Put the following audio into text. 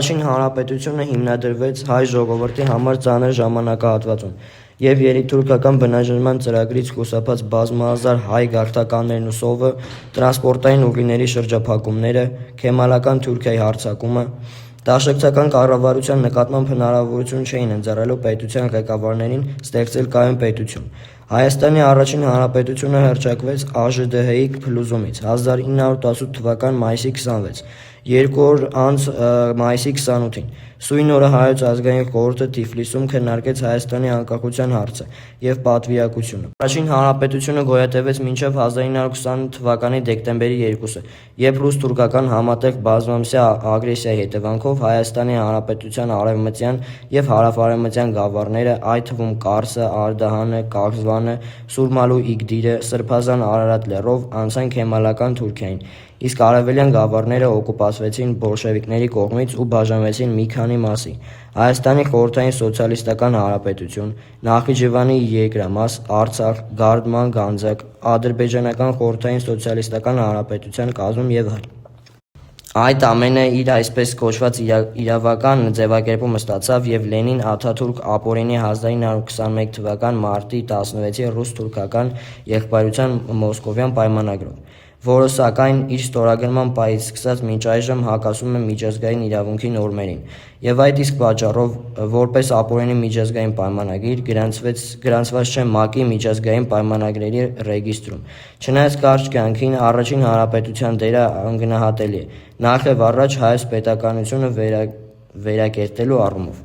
Առաջին հանրապետությունը հիմնադրվեց հայ ժողովրդի համար ծանր ժամանակահատվածում, և երիտուրքական բնաջնջման ծրագրից խուսափած բազմահազար հայ գաղթականներն ու սովը, տրանսպորտային ուղիների շրջափակումները, քեմալական Թուրքիայի հարձակումը, դաշնակցական կառավարության նկատմամբ հնարավորություն չէին ընձեռելու պետության ղեկավարներին ստեղծել կայուն պետություն։ Հայաստանի առաջին հանրապետությունը հռչակվեց ԱԺԴՀ-ի փլուզումից 1918 թվական մայիսի 26, 2 օր անց մայիսի 28-ին։ Սույն օրը Հայոց ազգային խորհուրդը Թիֆլիսում քննարկեց Հայաստանի անկախության հարցը և պատվիրակությունը։ Առաջին հանրապետությունը գոյատևեց մինչև 1920 թվականի դեկտեմբերի 2-ը, երբ ռուս-թուրքական համատեղ բազմամսյա ագրեսիայի հետևանքով Հայաստանի Հանրապետության արևմտյան և հարավ-արևմտյան գավառները, այդ թվում Կարսը, Արդահանը, Կաղզվանը, Սուրմալու Իգդիրը, Սրբազան Արարատ լեռով անցան քեմալական Թուրքիային, իսկ արևելյան գավառները օկուպացվեցին բոլշևիկների կողմից ու բաժանվեցին մի քանի մասի՝ Հայաստանի Խորհրդային Սոցիալիստական Հանրապետություն, Նախիջևանի Երկրամաս, Արցախ, Գարդման Գանձակ, Ադրբեջանական Խորհրդային Սոցիալիստական Հանրապետության կազմում և այլն։ Այդ ամենը իր այսպես կոչված իրավական ձևակերպումը ստացավ և Լենին-Աթաթուրք ապօրինի 1921 թվական մարտի 16-ի ռուս-թուրքական եղբայրության մոսկովյան պայմանագրով, որը սակայն իր ստորագրման պահից սկսած մինչ այժմ հակասում է միջազգային իրավունքի նորմերին, և այդ իսկ պատճառով, որպես ապօրինի միջազգային պայմանագիր, գրանցված չէ ՄԱԿ-ի միջազգային պայմանագրերի ռեգիստրում։ Չնայած կարճ կյանքին, առաջին հանրապետության դերը անգնահատելի է, նախ և առաջ հայոց պետականությունը վերակերտելու առումով։